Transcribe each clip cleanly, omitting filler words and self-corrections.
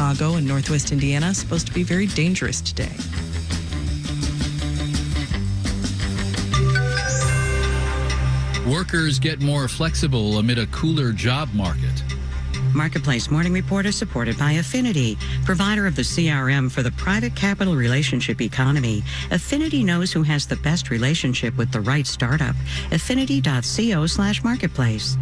Chicago and northwest Indiana, supposed to be very dangerous today. Workers get more flexible amid a cooler job market. Marketplace Morning Report is supported by Affinity, provider of the CRM for the private capital relationship economy. Affinity knows who has the best relationship with the right startup. Affinity.co/marketplace.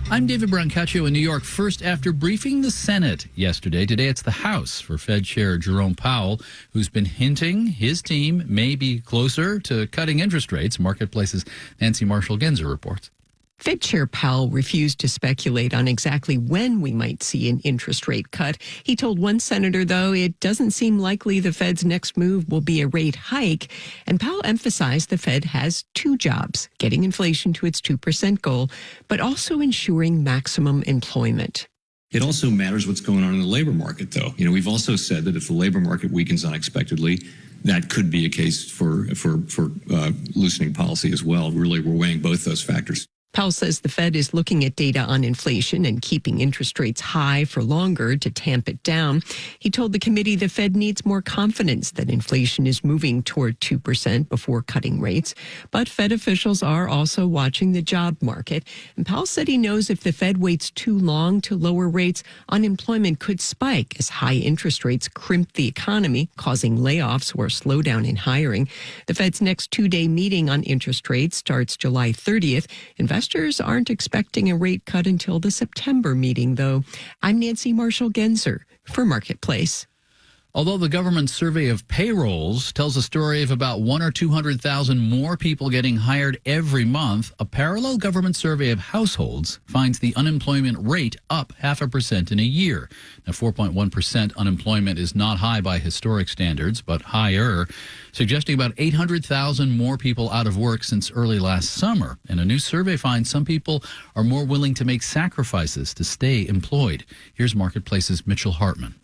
I'm David Brancaccio in New York. First, after briefing the Senate yesterday, today it's the House for Fed Chair Jerome Powell, who's been hinting his team may be closer to cutting interest rates. Marketplace's Nancy Marshall-Genzer reports. Fed Chair Powell refused to speculate on exactly when we might see an interest rate cut. He told one senator, though, it doesn't seem likely the Fed's next move will be a rate hike. And Powell emphasized the Fed has two jobs, getting inflation to its 2% goal, but also ensuring maximum employment. It also matters what's going on in the labor market, though. We've also said that if the labor market weakens unexpectedly, that could be a case for loosening policy as well. Really, we're weighing both those factors. Powell says the Fed is looking at data on inflation and keeping interest rates high for longer to tamp it down. He told the committee the Fed needs more confidence that inflation is moving toward 2% before cutting rates. But Fed officials are also watching the job market. And Powell said he knows if the Fed waits too long to lower rates, unemployment could spike as high interest rates crimp the economy, causing layoffs or a slowdown in hiring. The Fed's next two-day meeting on interest rates starts July 30th. Investors aren't expecting a rate cut until the September meeting, though. I'm Nancy Marshall-Genzer for Marketplace. Although the government survey of payrolls tells a story of about 100,000 or 200,000 more people getting hired every month, a parallel government survey of households finds the unemployment rate up 0.5% in a year. Now, 4.1% unemployment is not high by historic standards, but higher, suggesting about 800,000 more people out of work since early last summer. And a new survey finds some people are more willing to make sacrifices to stay employed. Here's Marketplace's Mitchell Hartman.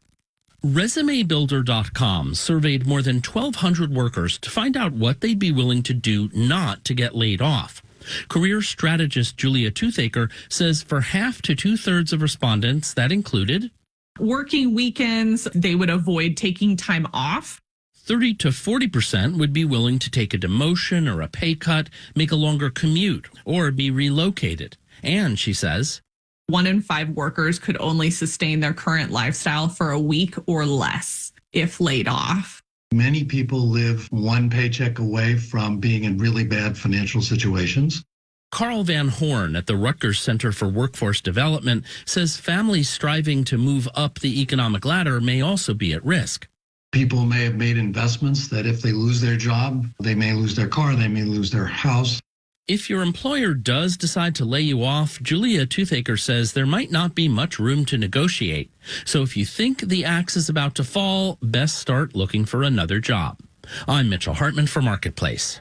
ResumeBuilder.com surveyed more than 1,200 workers to find out what they'd be willing to do not to get laid off. Career strategist Julia Toothaker says for half to two-thirds of respondents, that included working weekends, they would avoid taking time off. 30 to 40% would be willing to take a demotion or a pay cut, make a longer commute, or be relocated. And, she says, 1 in 5 workers could only sustain their current lifestyle for a week or less if laid off. Many people live one paycheck away from being in really bad financial situations. Carl Van Horn at the Rutgers Center for Workforce Development says families striving to move up the economic ladder may also be at risk. People may have made investments that if they lose their job, they may lose their car, they may lose their house. If your employer does decide to lay you off, Julia Toothaker says there might not be much room to negotiate. So if you think the axe is about to fall, best start looking for another job. I'm Mitchell Hartman for Marketplace.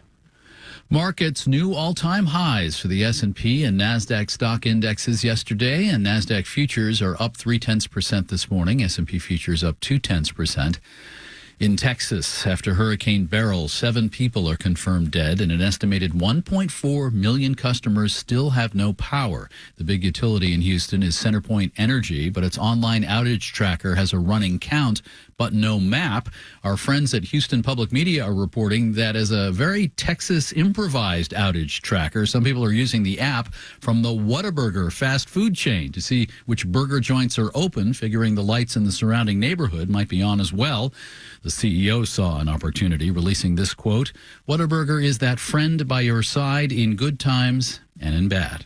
Markets new all-time highs for the S&P and NASDAQ stock indexes yesterday, and NASDAQ futures are up 0.3% this morning. S&P futures up 0.2%. In Texas, after Hurricane Beryl, 7 people are confirmed dead, and an estimated 1.4 million customers still have no power. The big utility in Houston is CenterPoint Energy, but its online outage tracker has a running count, but no map. Our friends at Houston Public Media are reporting that as a very Texas improvised outage tracker, some people are using the app from the Whataburger fast food chain to see which burger joints are open, figuring the lights in the surrounding neighborhood might be on as well. The CEO saw an opportunity, releasing this quote, "Whataburger is that friend by your side in good times and in bad."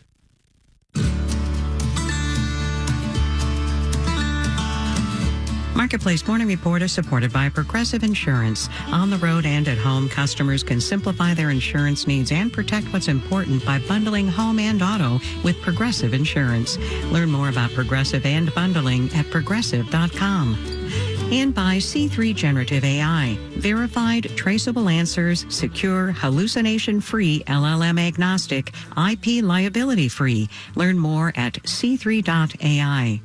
Marketplace Morning Report is supported by Progressive Insurance. On the road and at home, customers can simplify their insurance needs and protect what's important by bundling home and auto with Progressive Insurance. Learn more about Progressive and bundling at Progressive.com. And by C3 Generative AI. Verified, traceable answers, secure, hallucination-free, LLM-agnostic, IP liability-free. Learn more at C3.ai.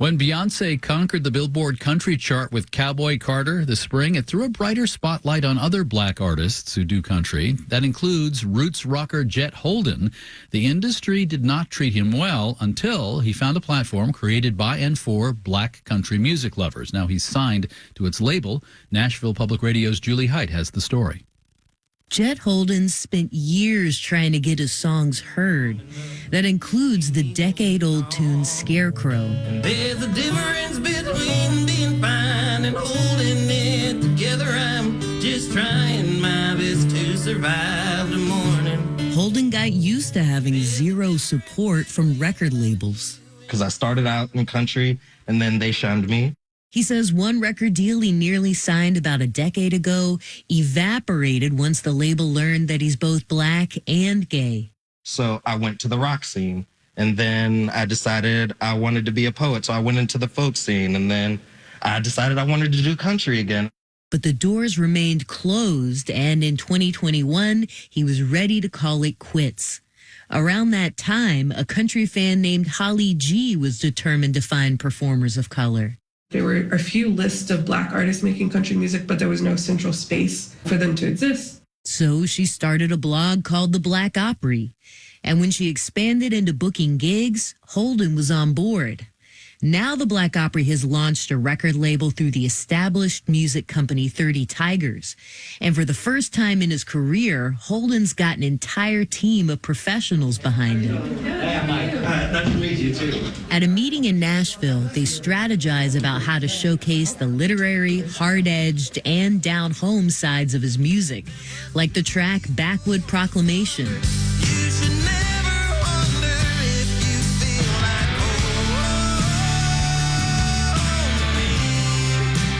When Beyonce conquered the Billboard country chart with Cowboy Carter this spring, it threw a brighter spotlight on other black artists who do country. That includes roots rocker Jet Holden. The industry did not treat him well until he found a platform created by and for black country music lovers. Now he's signed to its label. Nashville Public Radio's Julie Height has the story. Jet Holden spent years trying to get his songs heard. That includes the decade-old tune Scarecrow. There's a difference between being fine and holding it together. I'm just trying my best to survive the morning. Holden got used to having zero support from record labels. Because I started out in country and then they shunned me. He says one record deal he nearly signed about a decade ago evaporated once the label learned that he's both black and gay. So I went to the rock scene, and then I decided I wanted to be a poet. So I went into the folk scene, and then I decided I wanted to do country again. But the doors remained closed, and in 2021, he was ready to call it quits. Around that time, a country fan named Holly G was determined to find performers of color. There were a few lists of black artists making country music, but there was no central space for them to exist. So she started a blog called The Black Opry. And when she expanded into booking gigs, Holden was on board. Now the Black Opry has launched a record label through the established music company 30 Tigers. And for the first time in his career, Holden's got an entire team of professionals behind him. Hey, Mike. Nice to meet you, too. At a meeting in Nashville, they strategize about how to showcase the literary, hard-edged, and down-home sides of his music, like the track Backwood Proclamation. You should never wonder if you feel like home.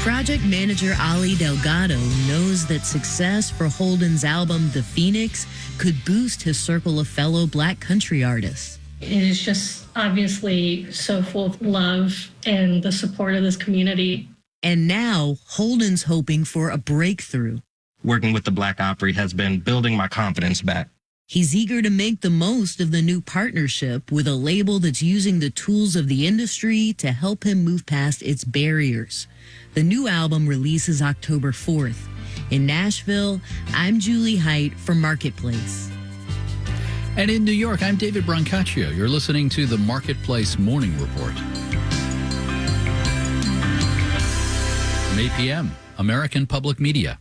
Project manager Ali Delgado knows that success for Holden's album The Phoenix could boost his circle of fellow black country artists. It is just obviously so full of love and the support of this community. And now Holden's hoping for a breakthrough. Working with the Black Opry has been building my confidence back. He's eager to make the most of the new partnership with a label that's using the tools of the industry to help him move past its barriers. The new album releases October 4th. In Nashville, I'm Julie Height for Marketplace. And in New York, I'm David Brancaccio. You're listening to the Marketplace Morning Report. From 8 p.m., American Public Media.